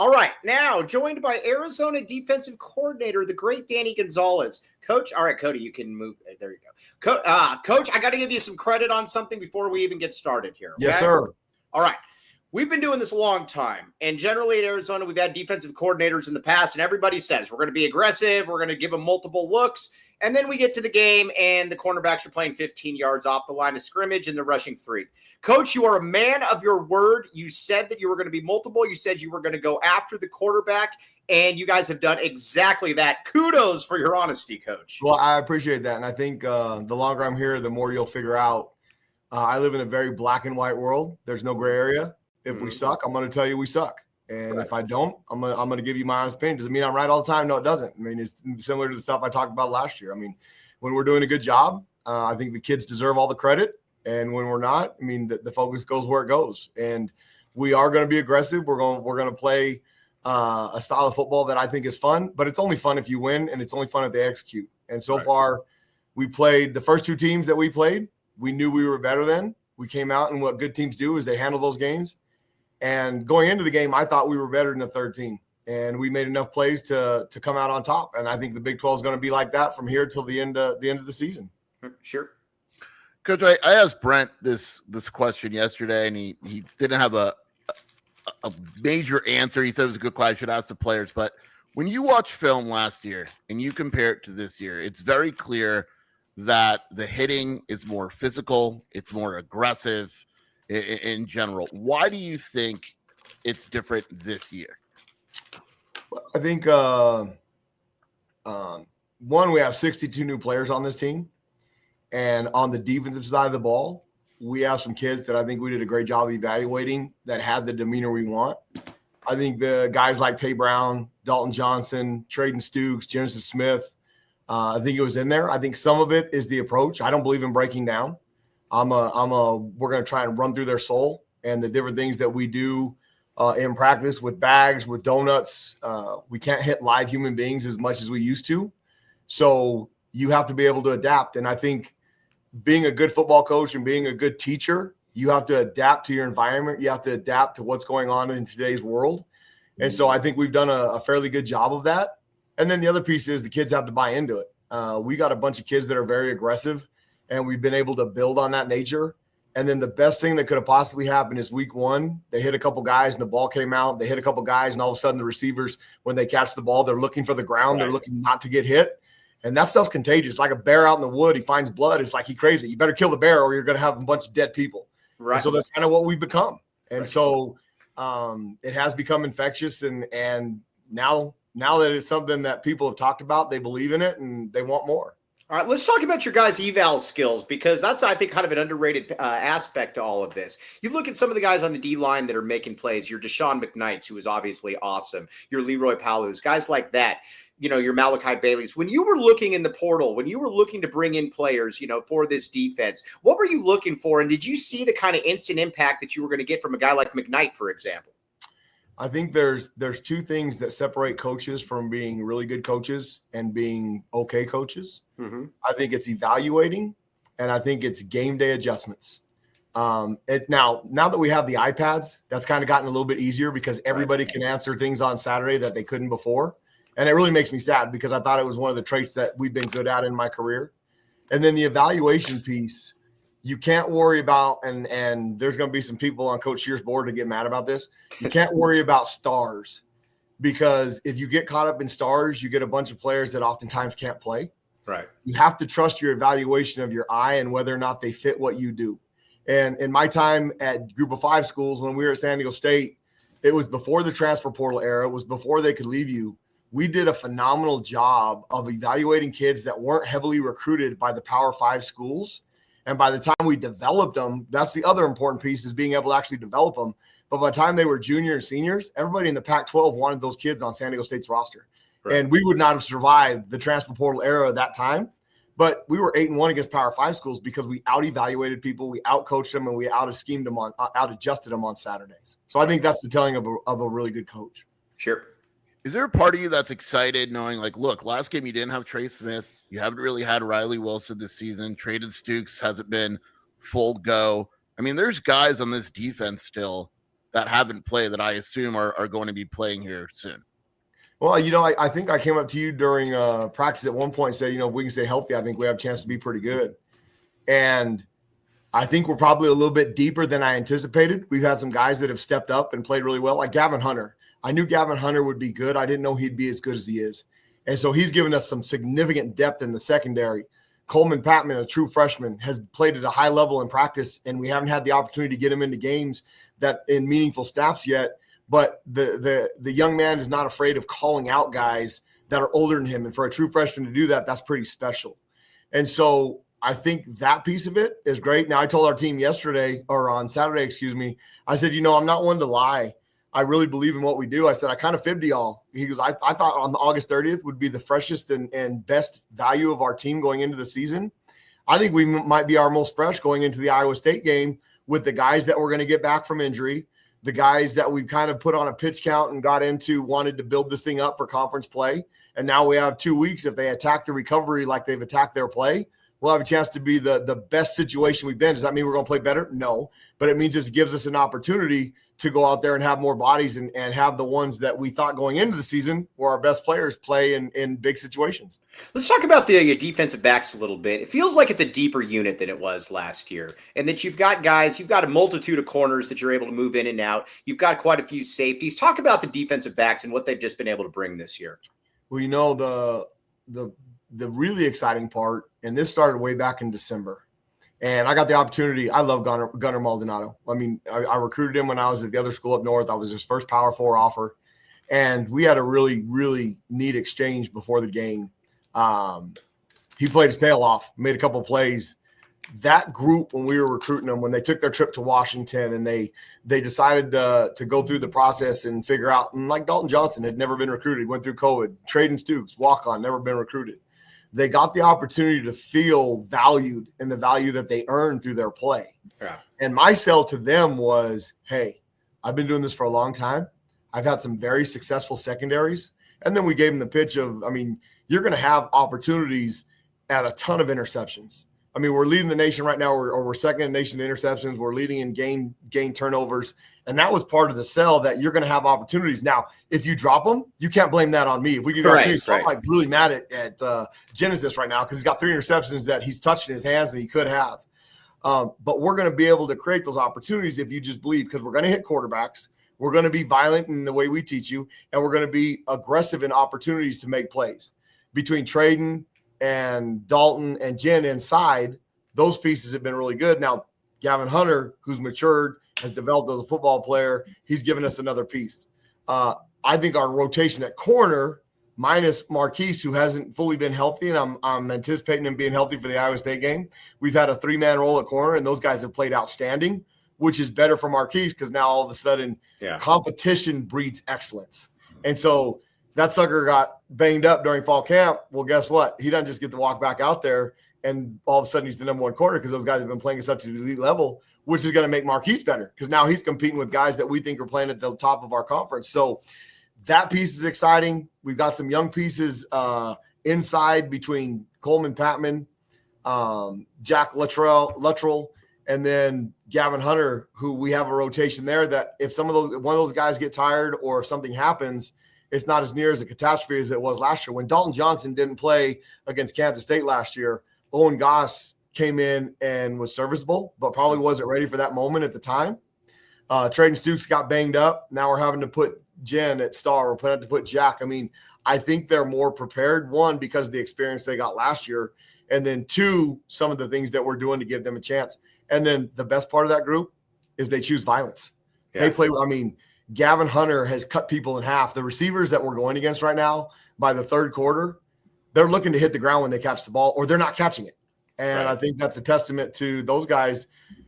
All right, now joined by Arizona defensive coordinator, the great Danny Gonzales. Coach, all right, Cody, you can move. There you go. Coach, I got to give you some credit on something before we even get started here. Okay? Yes, sir. All right. We've been doing this a long time, and generally at Arizona, we've had defensive coordinators in the past, and everybody says we're going to be aggressive, we're going to give them multiple looks, and then we get to the game, and the cornerbacks are playing 15 yards off the line of scrimmage, and they're rushing 3. Coach, you are a man of your word. You said that you were going to be multiple. You said you were going to go after the quarterback, and you guys have done exactly that. Kudos for your honesty, Coach. Well, I appreciate that, and I think the longer I'm here, the more you'll figure out. I live in a very black and white world. There's no gray area. If we suck, I'm going to tell you we suck. And if I don't, I'm going to give you my honest opinion. Does it mean I'm right all the time? No, it doesn't. I mean, it's similar to the stuff I talked about last year. I mean, when we're doing a good job, I think the kids deserve all the credit. And when we're not, I mean, the focus goes where it goes. And we are going to be aggressive. We're going to play a style of football that I think is fun. But it's only fun if you win, and it's only fun if they execute. And so far, we played the first 2 teams that we played. We knew we were better than. We came out, and what good teams do is they handle those games. And going into the game, I thought we were better than the third team, and we made enough plays to come out on top. And I think the Big 12 is going to be like that from here till the end of the season. Sure. Coach, I asked Brent this question yesterday, and he didn't have a major answer. He said it was a good question. I should ask the players. But when you watch film last year and you compare it to this year, it's very clear that the hitting is more physical, it's more aggressive in general. Why do you think it's different this year? Well, I think one, we have 62 new players on this team, and on the defensive side of the ball, we have some kids that I think we did a great job of evaluating that had the demeanor we want. I think the guys like Tay Brown, Dalton Johnson, Traden Stukes, Genesis Smith, I think it was in there. I think some of it is the approach. I don't believe in breaking down. We're going to try and run through their soul and the different things that we do in practice with bags, with donuts. We can't hit live human beings as much as we used to. So you have to be able to adapt. And I think being a good football coach and being a good teacher, you have to adapt to your environment. You have to adapt to what's going on in today's world. And so I think we've done a fairly good job of that. And then the other piece is the kids have to buy into it. We got a bunch of kids that are very aggressive, and we've been able to build on that nature. And then the best thing that could have possibly happened is week 1, they hit a couple guys and the ball came out. They hit a couple guys, and all of a sudden the receivers, when they catch the ball, they're looking for the ground. They're looking not to get hit. And that stuff's contagious. Like a bear out in the wood, he finds blood. It's like he craves it. You better kill the bear or you're going to have a bunch of dead people. Right. And so that's kind of what we've become. And so it has become infectious. And now that it's something that people have talked about, they believe in it and they want more. All right, let's talk about your guys' eval skills, because that's, I think, kind of an underrated aspect to all of this. You look at some of the guys on the D-line that are making plays. Your Deshaun McKnights, who is obviously awesome. Your Leroy Palus, guys like that. You know, your Malachi Baileys. When you were looking in the portal, when you were looking to bring in players, you know, for this defense, what were you looking for? And did you see the kind of instant impact that you were going to get from a guy like McKnight, for example? I think there's 2 things that separate coaches from being really good coaches and being okay coaches. Mm-hmm. I think it's evaluating, and I think it's game day adjustments. Now that we have the iPads, that's kind of gotten a little bit easier because everybody can answer things on Saturday that they couldn't before. And it really makes me sad because I thought it was one of the traits that we've been good at in my career. And then the evaluation piece, you can't worry about, and there's going to be some people on Coach Shear's board to get mad about this. You can't worry about stars, because if you get caught up in stars, you get a bunch of players that oftentimes can't play. Right. You have to trust your evaluation of your eye and whether or not they fit what you do. And in my time at Group of 5 schools, when we were at San Diego State, it was before the transfer portal era. It was before they could leave you. We did a phenomenal job of evaluating kids that weren't heavily recruited by the Power 5 schools. And by the time we developed them, that's the other important piece, is being able to actually develop them. But by the time they were junior and seniors, everybody in the Pac-12 wanted those kids on San Diego State's roster. Right. And we would not have survived the transfer portal era at that time. But we were 8-1 against Power 5 schools because we out-evaluated people, we out-coached them, and we out-schemed them out-adjusted them on Saturdays. So I think that's the telling of a really good coach. Sure. Is there a part of you that's excited knowing, like, look, last game you didn't have Trey Smith. You haven't really had Riley Wilson this season. Traded Stukes hasn't been full go. I mean, there's guys on this defense still that haven't played that I assume are going to be playing here soon? Well, I think I came up to you during practice at one point and said, if we can stay healthy, I think we have a chance to be pretty good. And I think we're probably a little bit deeper than I anticipated. We've had some guys that have stepped up and played really well, like Gavin Hunter. I knew Gavin Hunter would be good. I didn't know he'd be as good as he is. And so he's given us some significant depth in the secondary. Coleman Patman, a true freshman, has played at a high level in practice, and we haven't had the opportunity to get him into games that in meaningful snaps yet. But the young man is not afraid of calling out guys that are older than him. And for a true freshman to do that, that's pretty special. And so I think that piece of it is great. Now, I told our team on Saturday, I said, I'm not one to lie. I really believe in what we do. I said, I kind of fibbed y'all. He goes, I thought on August 30th would be the freshest and best value of our team going into the season. I think we might be our most fresh going into the Iowa State game with the guys that we're going to get back from injury, the guys that we've kind of put on a pitch count and got into, wanted to build this thing up for conference play. And now we have 2 weeks. If they attack the recovery like they've attacked their play, we'll have a chance to be the best situation we've been. Does that mean we're going to play better? No. But it means this gives us an opportunity to go out there and have more bodies and have the ones that we thought going into the season were our best players play in big situations. Let's talk about the defensive backs a little bit. It feels like it's a deeper unit than it was last year, and that you've got a multitude of corners that you're able to move in and out. You've got quite a few safeties. Talk about the defensive backs and what they've just been able to bring this year. Well, the really exciting part, and this started way back in December, and I got the opportunity. I love Gunnar Maldonado. I mean, I recruited him when I was at the other school up north. I was his first Power 4 offer, and we had a really, really neat exchange before the game. He played his tail off, made a couple of plays. That group, when we were recruiting them, when they took their trip to Washington and they decided to go through the process and figure out, and like Dalton Johnson had never been recruited, went through COVID, Traden Stoops, walk-on, never been recruited. They got the opportunity to feel valued in the value that they earned through their play. Yeah. And my sell to them was, hey, I've been doing this for a long time. I've had some very successful secondaries. And then we gave them the pitch of, you're going to have opportunities at a ton of interceptions. We're leading the nation right now, or we're second in the nation in interceptions. We're leading in gain turnovers. And that was part of the sell, that you're going to have opportunities. Now, if you drop them, you can't blame that on me. If we could go right. I'm like really mad at Genesis right now because he's got 3 interceptions that he's touched in his hands that he could have. But we're going to be able to create those opportunities if you just believe, because we're going to hit quarterbacks. We're going to be violent in the way we teach you, and we're going to be aggressive in opportunities to make plays. Between Traden and Dalton and Jen inside, those pieces have been really good. Now, Gavin Hunter, who's matured, has developed as a football player, he's given us another piece. I think our rotation at corner, minus Marquise, who hasn't fully been healthy, and I'm anticipating him being healthy for the Iowa State game. We've had a 3-man role at corner, and those guys have played outstanding, which is better for Marquise because now all of a sudden competition breeds excellence. And so that sucker got banged up during fall camp. Well, guess what? He doesn't just get to walk back out there and all of a sudden he's the number 1 corner because those guys have been playing at such an elite level, which is going to make Marquise better because now he's competing with guys that we think are playing at the top of our conference. So that piece is exciting. We've got some young pieces inside between Coleman Patman, Jack Luttrell, and then Gavin Hunter, who we have a rotation there that if one of those guys get tired or if something happens, it's not as near as a catastrophe as it was last year. When Dalton Johnson didn't play against Kansas State last year, Owen Goss came in and was serviceable, but probably wasn't ready for that moment at the time. Traden Stoops got banged up. Now we're having to put Jen at star. We're putting to put Jack. I think they're more prepared, 1, because of the experience they got last year, and then 2, some of the things that we're doing to give them a chance. And then the best part of that group is they choose violence. Yeah. They play – Gavin Hunter has cut people in half. The receivers that we're going against right now, by the third quarter, they're looking to hit the ground when they catch the ball, or they're not catching it. And I think that's a testament to those guys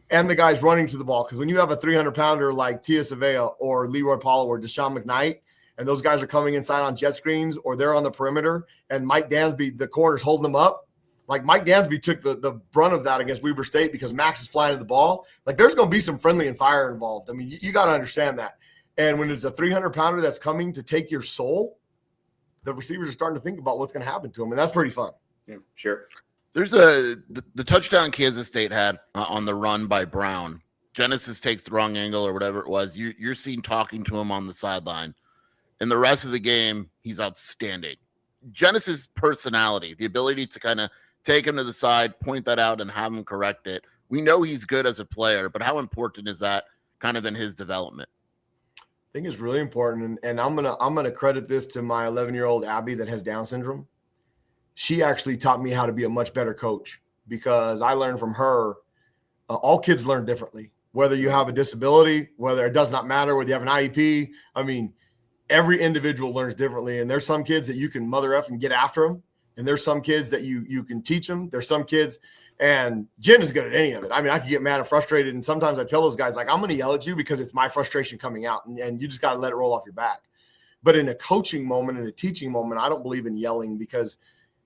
and the guys running to the ball. Because when you have a 300-pounder like Tia Savea or Leroy Paulo or Deshaun McKnight, and those guys are coming inside on jet screens or they're on the perimeter, and Mike Dansby, the corner's holding them up, like Mike Dansby took the brunt of that against Weber State because Max is flying to the ball. Like there's going to be some friendly and fire involved. You got to understand that. And when it's a 300-pounder that's coming to take your soul, the receivers are starting to think about what's going to happen to them, and that's pretty fun. Yeah, sure. There's the touchdown Kansas State had on the run by Brown. Genesis takes the wrong angle or whatever it was, you're seen talking to him on the sideline. And the rest of the game, he's outstanding. Genesis' personality, the ability to kind of take him to the side, point that out, and have him correct it. We know he's good as a player, but how important is that kind of in his development? I think it's really important, and I'm gonna credit this to my 11-year-old Abby that has Down syndrome. She actually taught me how to be a much better coach because I learned from her. All kids learn differently, whether you have a disability, whether it does not matter, whether you have an IEP. I mean, every individual learns differently, and there's some kids that you can mother F and get after them, and there's some kids that you can teach them. There's some kids, and Jen is good at any of it. I mean, I can get mad and frustrated, and sometimes I tell those guys, like, I'm going to yell at you because it's my frustration coming out, and you just got to let it roll off your back. But in a coaching moment, in a teaching moment, I don't believe in yelling because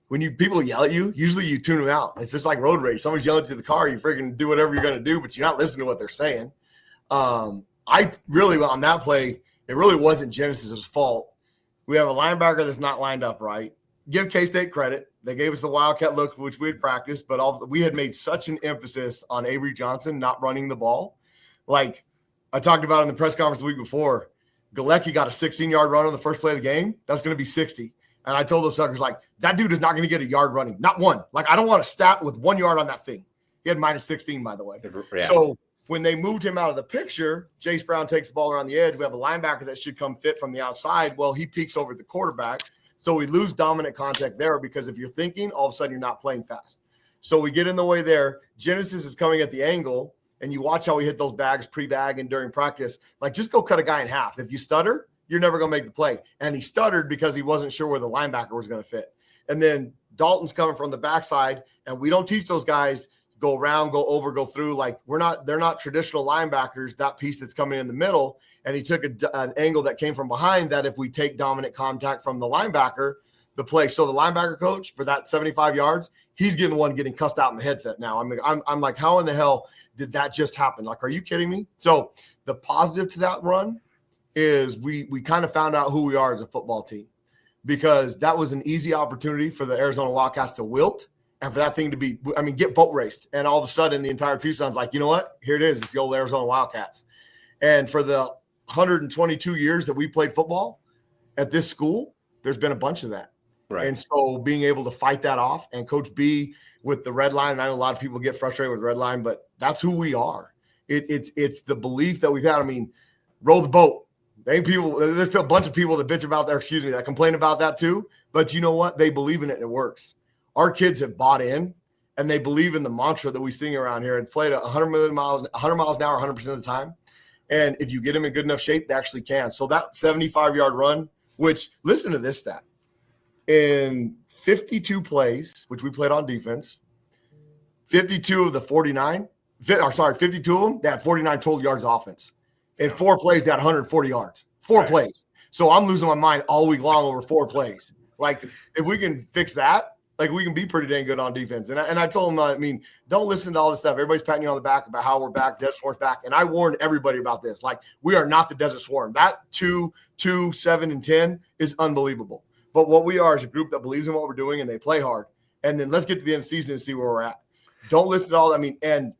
when people yell at you, usually you tune them out. It's just like road rage. Somebody's yelling at you in the car, you freaking do whatever you're going to do, but you're not listening to what they're saying. I really, on that play, it really wasn't Genesis's fault. We have a linebacker that's not lined up right. Give K-State credit. They gave us the Wildcat look, which we had practiced, but we had made such an emphasis on Avery Johnson not running the ball. Like I talked about in the press conference the week before, Galecki got a 16-yard run on the first play of the game. That's going to be 60. And I told those suckers, like, that dude is not going to get a yard running. Not one. Like, I don't want to stat with 1 yard on that thing. He had minus 16, by the way. Yeah. So when they moved him out of the picture, Jace Brown takes the ball around the edge. We have a linebacker that should come fit from the outside. Well, he peeks over the quarterback. So we lose dominant contact there because if you're thinking, all of a sudden you're not playing fast. So we get in the way there. Genesis is coming at the angle, and you watch how we hit those bags pre-bag and during practice. Like, just go cut a guy in half. If you stutter, you're never going to make the play. And he stuttered because he wasn't sure where the linebacker was going to fit. And then Dalton's coming from the backside, and we don't teach those guys go around, go over, go through. Like, they're not traditional linebackers, that piece that's coming in the middle. And he took an angle that came from behind that if we take dominant contact from the linebacker, the play. So the linebacker coach for that 75 yards, he's getting the one getting cussed out in the head fit now. I'm like, how in the hell did that just happen? Like, are you kidding me? So the positive to that run is we kind of found out who we are as a football team because that was an easy opportunity for the Arizona Wildcats to wilt and for that thing to be, get boat raced. And all of a sudden the entire Tucson's like, you know what? Here it is. It's the old Arizona Wildcats. And for the 122 years that we played football at this school, there's been a bunch of that. Right. And so being able to fight that off and Coach B with the red line, and I know a lot of people get frustrated with red line, but that's who we are. It's the belief that we've had. Roll the boat. There's a bunch of people that bitch about that complain about that too. But you know what? They believe in it and it works. Our kids have bought in and they believe in the mantra that we sing around here. It's played 100 miles an hour 100% of the time. And if you get them in good enough shape, they actually can. So that 75-yard run, which, listen to this stat. In 52 plays, which we played on defense, 52 of the 52 of them, they had 49 total yards offense. In 4 plays, they had 140 yards. 4 plays. So I'm losing my mind all week long over 4 plays. Like, if we can fix that, like, we can be pretty dang good on defense. And I told them, don't listen to all this stuff. Everybody's patting you on the back about how we're back, Desert Swarm's back. And I warned everybody about this. Like, we are not the Desert Swarm. That 2, 7, and 10 is unbelievable. But what we are is a group that believes in what we're doing and they play hard. And then let's get to the end of the season and see where we're at. Don't listen to all that. And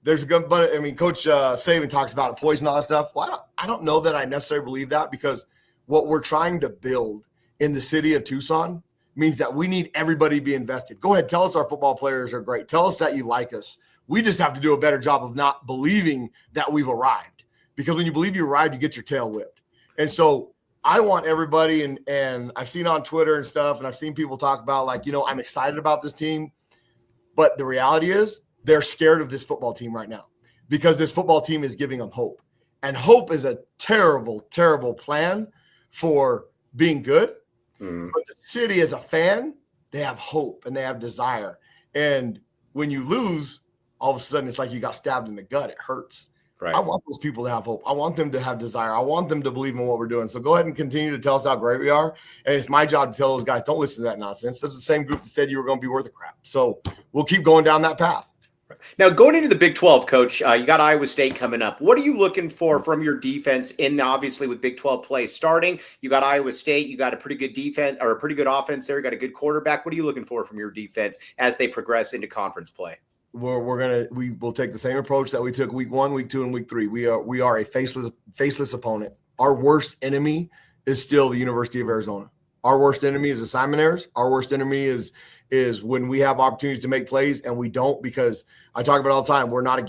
there's a good, but Coach Saban talks about a poison, all that stuff. Well, I don't know that I necessarily believe that because what we're trying to build in the city of Tucson means that we need everybody to be invested. Go ahead, tell us our football players are great. Tell us that you like us. We just have to do a better job of not believing that we've arrived. Because when you believe you arrived, you get your tail whipped. And so I want everybody, and I've seen on Twitter and stuff, and I've seen people talk about, I'm excited about this team. But the reality is they're scared of this football team right now because this football team is giving them hope. And hope is a terrible, terrible plan for being good. But the city as a fan, they have hope and they have desire. And when you lose, all of a sudden it's like you got stabbed in the gut. It hurts. Right. I want those people to have hope. I want them to have desire. I want them to believe in what we're doing. So go ahead and continue to tell us how great we are. And it's my job to tell those guys, don't listen to that nonsense. That's the same group that said you were going to be worth a crap. So we'll keep going down that path. Now, going into the Big 12, Coach, you got Iowa State coming up. What are you looking for from your defense obviously with Big 12 play starting? You got Iowa State. You got a pretty good defense or a pretty good offense there. You got a good quarterback. What are you looking for from your defense as they progress into conference play? we will take the same approach that we took week 1, week 2, and week 3. We are a faceless opponent. Our worst enemy is still the University of Arizona. Our worst enemy is assignment errors. Our worst enemy is when we have opportunities to make plays and we don't, because I talk about it all the time. We're not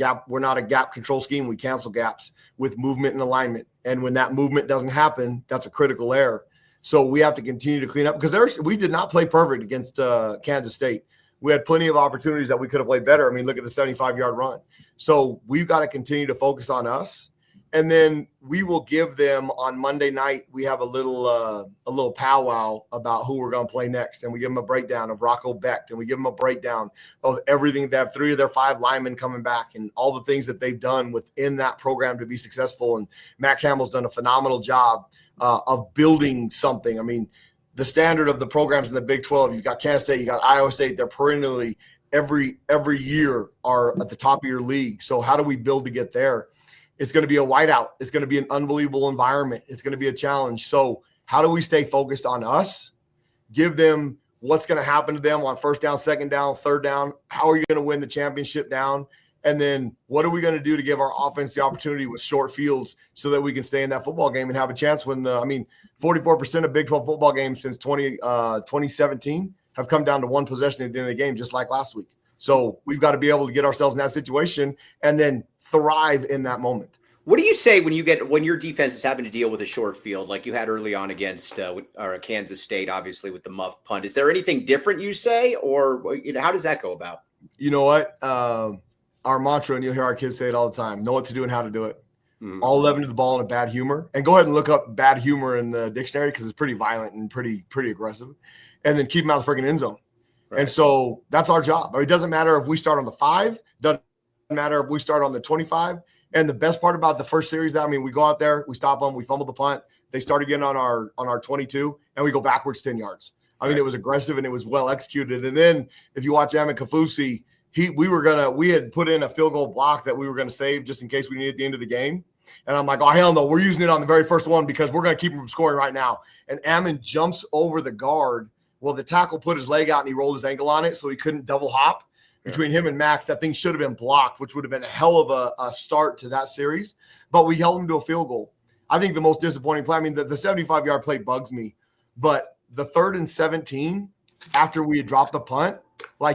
a gap control scheme. We cancel gaps with movement and alignment. And when that movement doesn't happen, that's a critical error. So we have to continue to clean up, because we did not play perfect against Kansas State. We had plenty of opportunities that we could have played better. I mean, look at the 75-yard run. So we've got to continue to focus on us. And then we will give them on Monday night. We have a little powwow about who we're going to play next, and we give them a breakdown of Rocco Becht, and we give them a breakdown of everything. They have 3 of their 5 linemen coming back, and all the things that they've done within that program to be successful. And Matt Campbell's done a phenomenal job of building something. I mean, the standard of the programs in the Big 12. You got Kansas State, you got Iowa State. They're perennially every year are at the top of your league. So how do we build to get there? It's going to be a whiteout. It's going to be an unbelievable environment. It's going to be a challenge. So how do we stay focused on us? Give them what's going to happen to them on first down, second down, third down. How are you going to win the championship down? And then what are we going to do to give our offense the opportunity with short fields so that we can stay in that football game and have a chance when 44% of Big 12 football games since 2017 have come down to one possession at the end of the game, just like last week. So we've got to be able to get ourselves in that situation and then thrive in that moment. What do you say when your defense is having to deal with a short field like you had early on against Kansas State, obviously with the muff punt? Is there anything different you say, or how does that go about? You know what? Our mantra, and you'll hear our kids say it all the time: know what to do and how to do it. Mm-hmm. All 11 to the ball in a bad humor, and go ahead and look up bad humor in the dictionary because it's pretty violent and pretty aggressive. And then keep them out of the freaking end zone. Right. And so that's our job. I mean, it doesn't matter if we start on the 5, doesn't matter if we start on the 25. And the best part about the first series, we go out there, we stop them, we fumble the punt. They start again on our 22, and we go backwards 10 yards. I mean, it was aggressive and it was well executed. And then if you watch Amit Kafusi, we had put in a field goal block that we were going to save just in case we needed at the end of the game. And I'm like, oh, hell no, we're using it on the very first one because we're going to keep him from scoring right now. And Ammon jumps over the guard. Well, the tackle put his leg out and he rolled his ankle on it, so he couldn't double hop. Between him and Max, that thing should have been blocked, which would have been a hell of a start to that series. But we held him to a field goal. I think the most disappointing play, the 75-yard play bugs me. But the 3rd and 17, after we had dropped the punt,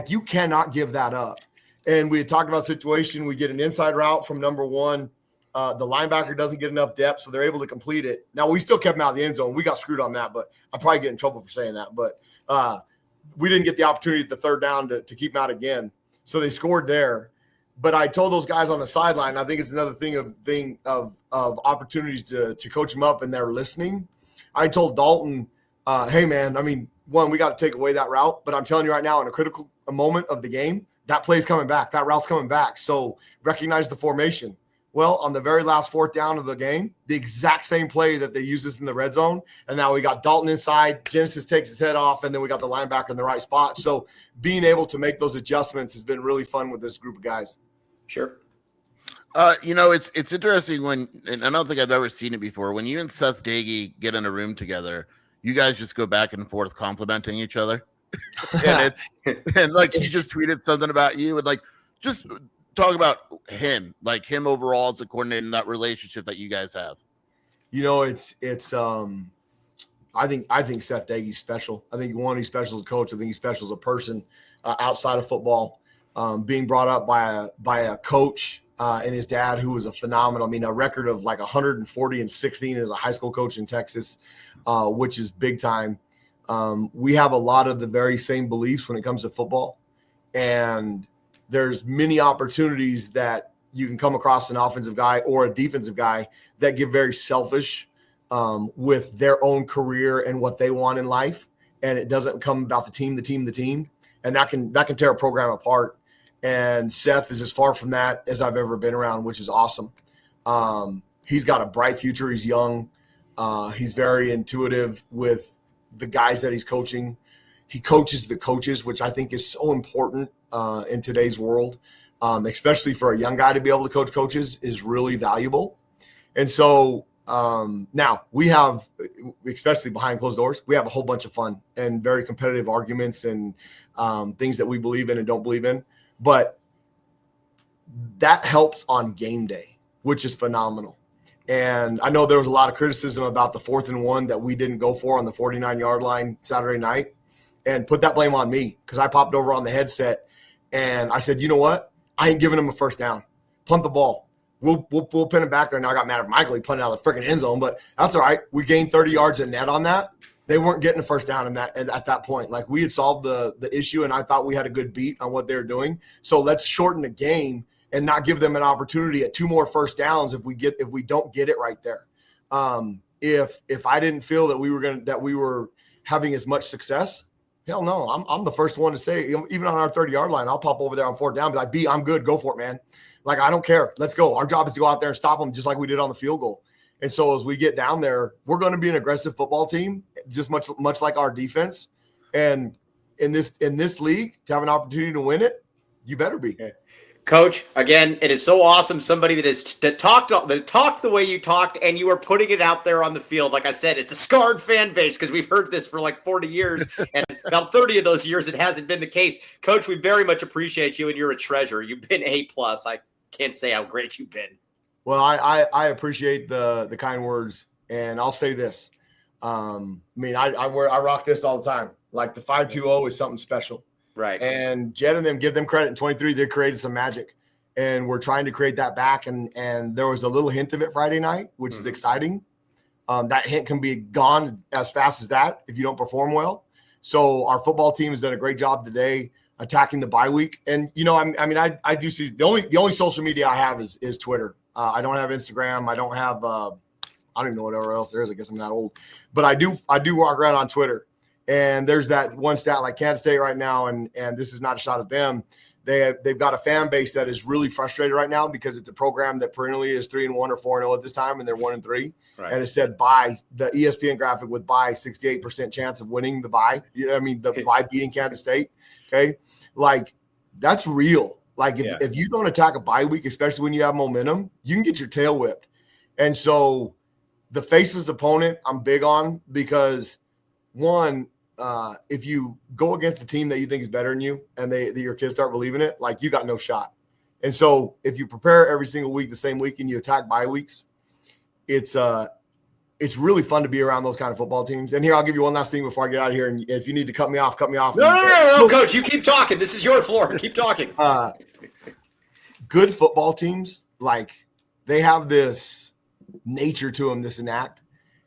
you cannot give that up. And we had talked about the situation. We get an inside route from number 1. The linebacker doesn't get enough depth, so they're able to complete it. Now, we still kept him out of the end zone. We got screwed on that, but I probably get in trouble for saying that. But we didn't get the opportunity at the 3rd down to keep him out again. So they scored there. But I told those guys on the sideline, I think it's another thing of opportunities to coach them up, and they're listening. I told Dalton, hey, man, we got to take away that route. But I'm telling you right now, in a critical moment of the game, that play's coming back. That route's coming back. So recognize the formation. Well, on the very last 4th down of the game, the exact same play that they used us in the red zone. And now we got Dalton inside, Genesis takes his head off, and then we got the linebacker in the right spot. So being able to make those adjustments has been really fun with this group of guys. Sure. It's interesting and I don't think I've ever seen it before, when you and Seth Dagey get in a room together, you guys just go back and forth complimenting each other. and he just tweeted something about you and just – talk about him overall as a coordinator and that relationship that you guys have. It's I think Seth Dagey's special. I think he's special as a coach. I think he's special as a person outside of football. Being brought up by a coach and his dad, who was a phenomenal. A record of 140-16 as a high school coach in Texas, which is big time. We have a lot of the very same beliefs when it comes to football, and there's many opportunities that you can come across an offensive guy or a defensive guy that get very selfish with their own career and what they want in life. And it doesn't come about the team. And that can tear a program apart. And Seth is as far from that as I've ever been around, which is awesome. He's got a bright future. He's young. He's very intuitive with the guys that he's coaching. He coaches the coaches, which I think is so important in today's world, especially for a young guy to be able to coach coaches is really valuable. And so now we have, especially behind closed doors, we have a whole bunch of fun and very competitive arguments and things that we believe in and don't believe in. But that helps on game day, which is phenomenal. And I know there was a lot of criticism about the 4th and 1 that we didn't go for on the 49-yard line Saturday night, and put that blame on me because I popped over on the headset and I said, you know what? I ain't giving him a first down. Punt the ball. We'll pin it back there. Now I got mad at Michael. He punted out of the freaking end zone, but that's all right. We gained 30 yards in net on that. They weren't getting a first down in that at that point. Like, we had solved the issue, and I thought we had a good beat on what they were doing. So let's shorten the game and not give them an opportunity at 2 more first downs if we don't get it right there. If I didn't feel that we were having as much success, hell no. I'm the first one to say, even on our 30-yard line, I'll pop over there on 4th down, be like, B, I'm good. Go for it, man. Like, I don't care. Let's go. Our job is to go out there and stop them just like we did on the field goal. And so as we get down there, we're going to be an aggressive football team, just much like our defense. And in this league, to have an opportunity to win it, you better be. Okay. Coach, again, it is so awesome. Somebody that talked the way you talked, and you are putting it out there on the field. Like I said, it's a scarred fan base because we've heard this for like 40 years, and about 30 of those years it hasn't been the case. Coach, we very much appreciate you, and you're a treasure. You've been A+. I can't say how great you've been. Well, I appreciate the kind words, and I'll say this. I rock this all the time. Like, the 520 is something special. Right. And Jed and them, give them credit. In 23, they created some magic, and we're trying to create that back. And there was a little hint of it Friday night, which is exciting. That hint can be gone as fast as that if you don't perform well. So our football team has done a great job today attacking the bye week. And, I do see the only social media I have is Twitter. I don't have Instagram. I don't have, I don't even know whatever else there is. I guess I'm not old, but I do walk around on Twitter. And there's that one stat, like Kansas State right now, and this is not a shot at them. They've got a fan base that is really frustrated right now because it's a program that perennially is 3-1 or 4-0 at this time, and they're 1-3. Right. And it said bye, the ESPN graphic with bye, 68% chance of winning the bye. The bye beating Kansas State. Okay, like, that's real. Like, if you don't attack a bye week, especially when you have momentum, you can get your tail whipped. And so the faceless opponent I'm big on because, one, if you go against a team that you think is better than you and your kids start believing it, like, you got no shot. And so if you prepare every single week the same week and you attack bye weeks, it's really fun to be around those kind of football teams. And here, I'll give you one last thing before I get out of here. And if you need to cut me off. No, Coach, you keep talking. This is your floor. Keep talking. Good football teams, like, they have this nature to them, this enact.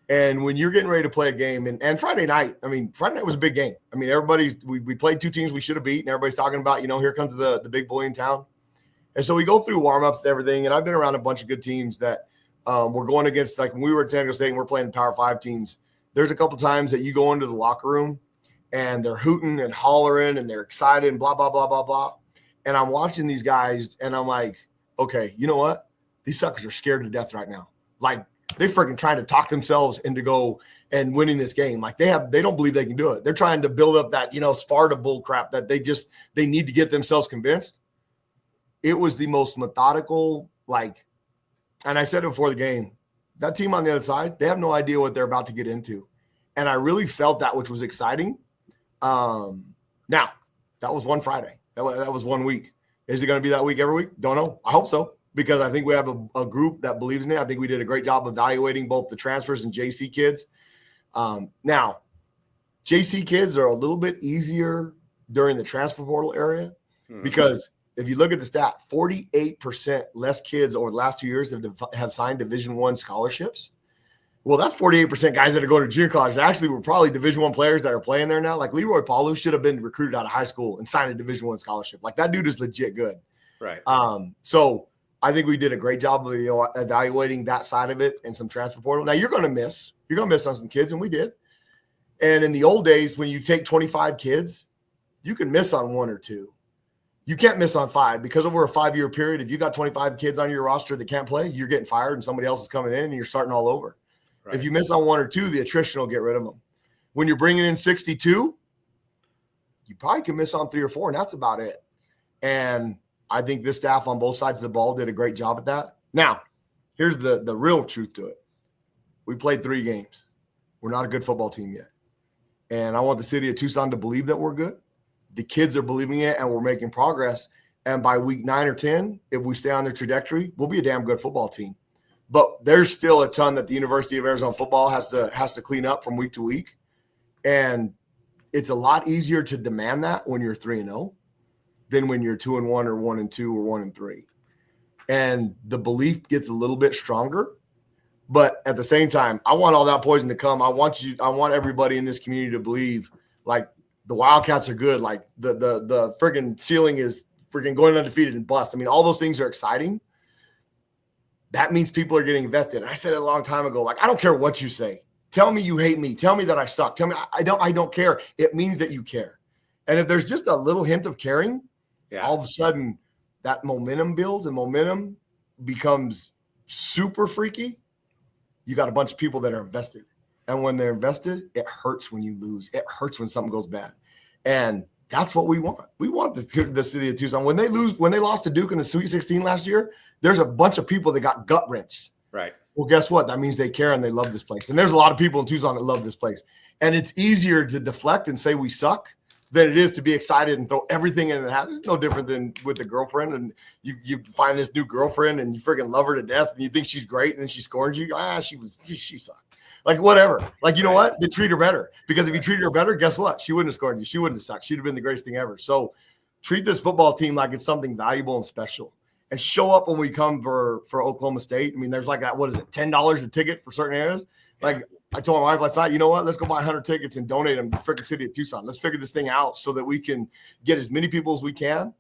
And when you're getting ready to play a game, and Friday night was a big game. We played 2 teams we should have beat, and everybody's talking about, here comes the big boy in town. And so we go through warm-ups and everything, and I've been around a bunch of good teams that we're going against. Like, when we were at San Diego State and we're playing the Power 5 teams, there's a couple times that you go into the locker room, and they're hooting and hollering, and they're excited and blah, blah, blah, blah, blah. And I'm watching these guys, and I'm like, okay, you know what? These suckers are scared to death right now. Like, they're freaking trying to talk themselves into go and winning this game. Like, they don't believe they can do it. They're trying to build up that, Sparta bull crap that they need to get themselves convinced. It was the most methodical, and I said it before the game, that team on the other side, they have no idea what they're about to get into. And I really felt that, which was exciting. Now, that was one Friday. That was 1 week. Is it going to be that week every week? Don't know. I hope so, because I think we have a group that believes in it. I think we did a great job evaluating both the transfers and JC kids. Now, JC kids are a little bit easier during the transfer portal area because if you look at the stat, 48% less kids over the last 2 years have signed Division I scholarships. Well, that's 48% guys that are going to junior college. Actually, we're probably Division I players that are playing there now. Like Leroy Paulu should have been recruited out of high school and signed a Division I scholarship. Like, that dude is legit good. Right. So I think we did a great job of evaluating that side of it and some transfer portal. Now, you're going to miss on some kids, and we did. And in the old days, when you take 25 kids, you can miss on 1 or 2. You can't miss on 5 because over a 5-year period, if you got 25 kids on your roster that can't play, you're getting fired and somebody else is coming in and you're starting all over. Right. If you miss on 1 or 2, the attrition will get rid of them. When you're bringing in 62, you probably can miss on 3 or 4, and that's about it. And I think this staff on both sides of the ball did a great job at that. Now, here's the real truth to it. We played 3 games. We're not a good football team yet. And I want the city of Tucson to believe that we're good. The kids are believing it, and we're making progress. And by week 9 or 10, if we stay on the trajectory, we'll be a damn good football team. But there's still a ton that the University of Arizona football has to clean up from week to week. And it's a lot easier to demand that when you're 3-0 than when you're 2-1 or 1-2 or 1-3. And the belief gets a little bit stronger. But at the same time, I want all that poison to come. I want everybody in this community to believe like the Wildcats are good. Like the friggin' ceiling is freaking going undefeated and bust. I mean, all those things are exciting. That means people are getting invested. And I said it a long time ago, like, I don't care what you say. Tell me you hate me. Tell me that I suck. Tell me I don't care. It means that you care. And if there's just a little hint of caring, all of a sudden that momentum builds and momentum becomes super freaky. You got a bunch of people that are invested. And when they're invested, it hurts when you lose. It hurts when something goes bad. And that's what we want. We want the city of Tucson. When they lost to Duke in the Sweet 16 last year, there's a bunch of people that got gut wrenched. Right. Well, guess what? That means they care and they love this place. And there's a lot of people in Tucson that love this place. And it's easier to deflect and say we suck than it is to be excited and throw everything in the hat. It's no different than with a girlfriend. And you find this new girlfriend and you freaking love her to death and you think she's great and then she scorns you. She sucked. Like, whatever. Like, you know what? They treat her better. Because if you treated her better, guess what? She wouldn't have scored you. She wouldn't have sucked. She'd have been the greatest thing ever. So treat this football team like it's something valuable and special. And show up when we come for Oklahoma State. I mean, there's like that, what is it, $10 a ticket for certain areas? Like, I told my wife last night, you know what? Let's go buy 100 tickets and donate them to the freaking city of Tucson. Let's figure this thing out so that we can get as many people as we can.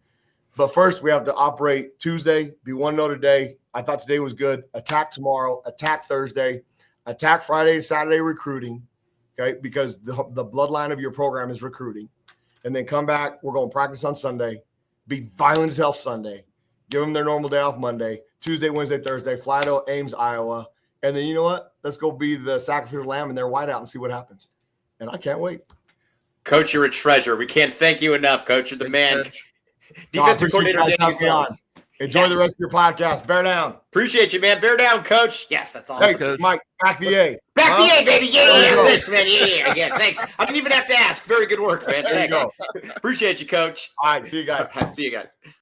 But first, we have to operate Tuesday, be 1-0 today. I thought today was good. Attack tomorrow, attack Thursday. Attack Friday, Saturday recruiting, okay, because the bloodline of your program is recruiting. And then come back. We're going to practice on Sunday, be violent as hell Sunday, give them their normal day off Monday, Tuesday, Wednesday, Thursday, fly to Ames, Iowa. And then you know what? Let's go be the sacrificial lamb in their whiteout and see what happens. And I can't wait. Coach, you're a treasure. We can't thank you enough, Coach. You're the man. Defensive coordinator. Enjoy the rest of your podcast. Bear down. Appreciate you, man. Bear down, Coach. Yes, that's awesome. Hey, Mike, back the A. Back the A, baby. Yeah. Thanks, man. Yeah. Thanks. I didn't even have to ask. Very good work, man. Thanks. Appreciate you, Coach. All right. See you guys. See you guys.